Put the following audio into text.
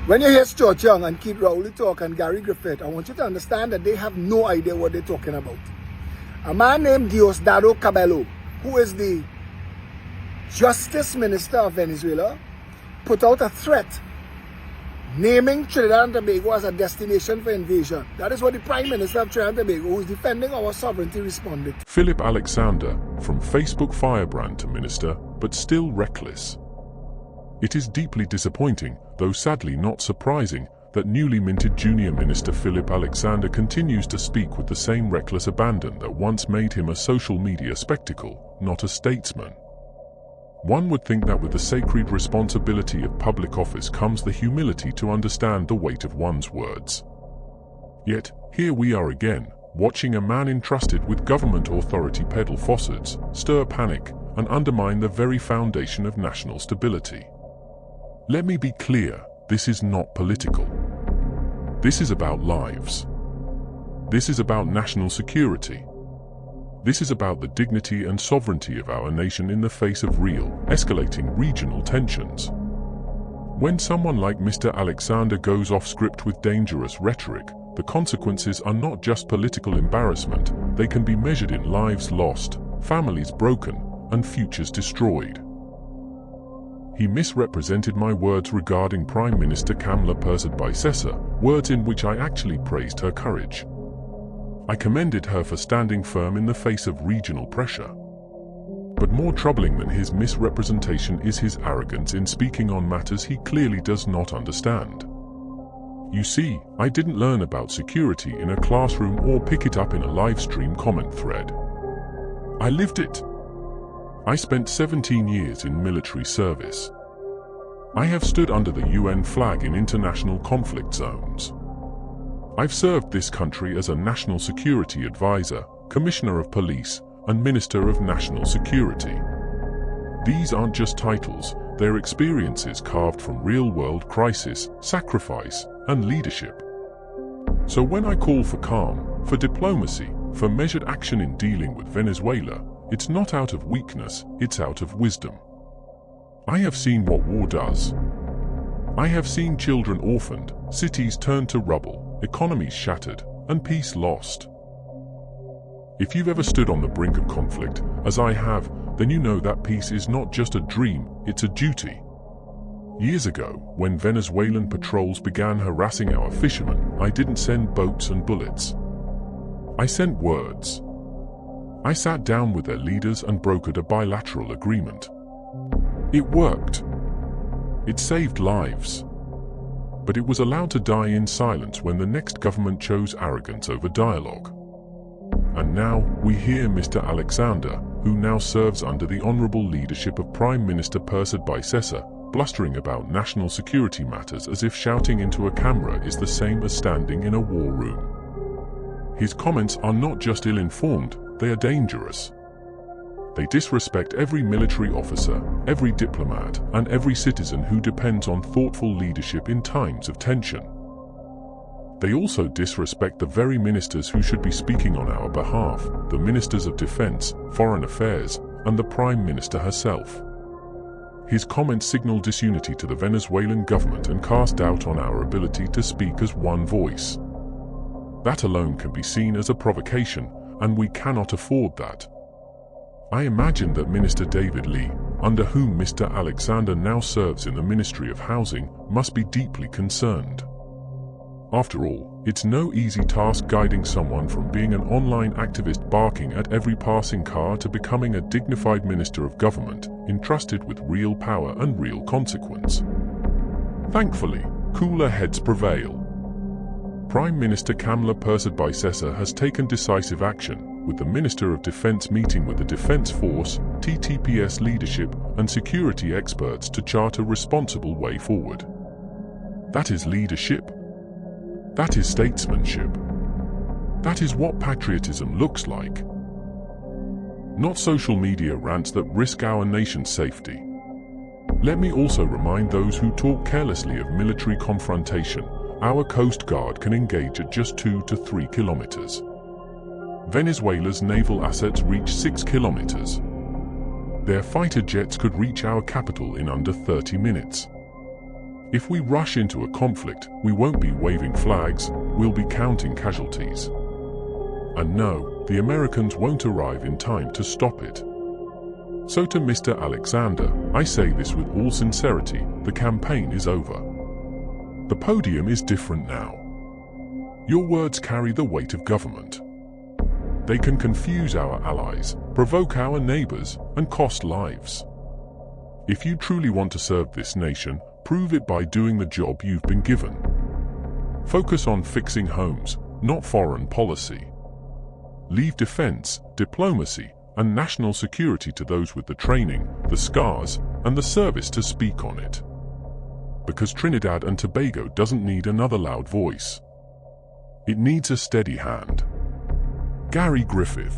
When you hear Stuart Young and Keith Rowley talk and Gary Griffith, I want you to understand that they have no idea what they're talking about. A man named Diosdado Cabello, who is the Justice Minister of Venezuela, put out a threat naming Trinidad and Tobago as a destination for invasion. That is what the Prime Minister of Trinidad and Tobago, who is defending our sovereignty, responded. Philip Alexander, from Facebook firebrand to minister, but still reckless. It is deeply disappointing, though sadly not surprising, that newly minted junior minister Philip Alexander continues to speak with the same reckless abandon that once made him a social media spectacle, not a statesman. One would think that with the sacred responsibility of public office comes the humility to understand the weight of one's words. Yet, here we are again, watching a man entrusted with government authority peddle falsehoods, stir panic, and undermine the very foundation of national stability. Let me be clear, this is not political. This is about lives. This is about national security. This is about the dignity and sovereignty of our nation in the face of real, escalating regional tensions. When someone like Mr. Alexander goes off script with dangerous rhetoric, the consequences are not just political embarrassment, they can be measured in lives lost, families broken, and futures destroyed. He misrepresented my words regarding Prime Minister Kamla Persad-Bissessar, words in which I actually praised her courage. I commended her for standing firm in the face of regional pressure. But more troubling than his misrepresentation is his arrogance in speaking on matters he clearly does not understand. You see, I didn't learn about security in a classroom or pick it up in a live stream comment thread. I lived it. I spent 17 years in military service. I have stood under the UN flag in international conflict zones. I've served this country as a national security advisor, commissioner of police, and minister of national security. These aren't just titles, they're experiences carved from real-world crisis, sacrifice, and leadership. So when I call for calm, for diplomacy, for measured action in dealing with Venezuela, it's not out of weakness, it's out of wisdom. I have seen what war does. I have seen children orphaned, cities turned to rubble, economies shattered, and peace lost. If you've ever stood on the brink of conflict, as I have, then you know that peace is not just a dream, it's a duty. Years ago, when Venezuelan patrols began harassing our fishermen, I didn't send boats and bullets. I sent words. I sat down with their leaders and brokered a bilateral agreement. It worked. It saved lives. But it was allowed to die in silence when the next government chose arrogance over dialogue. And now, we hear Mr. Alexander, who now serves under the honorable leadership of Prime Minister Persad-Bissessar, blustering about national security matters as if shouting into a camera is the same as standing in a war room. His comments are not just ill-informed, they are dangerous. They disrespect every military officer, every diplomat, and every citizen who depends on thoughtful leadership in times of tension. They also disrespect the very ministers who should be speaking on our behalf, the ministers of defense, foreign affairs, and the Prime Minister herself. His comments signal disunity to the Venezuelan government and cast doubt on our ability to speak as one voice. That alone can be seen as a provocation, and we cannot afford that. I imagine that Minister David Lee, under whom Mr. Alexander now serves in the Ministry of Housing, must be deeply concerned. After all, it's no easy task guiding someone from being an online activist barking at every passing car to becoming a dignified minister of government, entrusted with real power and real consequence. Thankfully, cooler heads prevail. Prime Minister Kamla Persad-Bissessar has taken decisive action, with the Minister of Defense meeting with the Defense Force, TTPS leadership, and security experts to chart a responsible way forward. That is leadership. That is statesmanship. That is what patriotism looks like. Not social media rants that risk our nation's safety. Let me also remind those who talk carelessly of military confrontation. Our Coast Guard can engage at just 2 to 3 kilometers. Venezuela's naval assets reach 6 kilometers. Their fighter jets could reach our capital in under 30 minutes. If we rush into a conflict, we won't be waving flags, we'll be counting casualties. And no, the Americans won't arrive in time to stop it. So to Mr. Alexander, I say this with all sincerity, the campaign is over. The podium is different now. Your words carry the weight of government. They can confuse our allies, provoke our neighbors, and cost lives. If you truly want to serve this nation, prove it by doing the job you've been given. Focus on fixing homes, not foreign policy. Leave defense, diplomacy, and national security to those with the training, the scars, and the service to speak on it. Because Trinidad and Tobago doesn't need another loud voice. It needs a steady hand. Gary Griffith.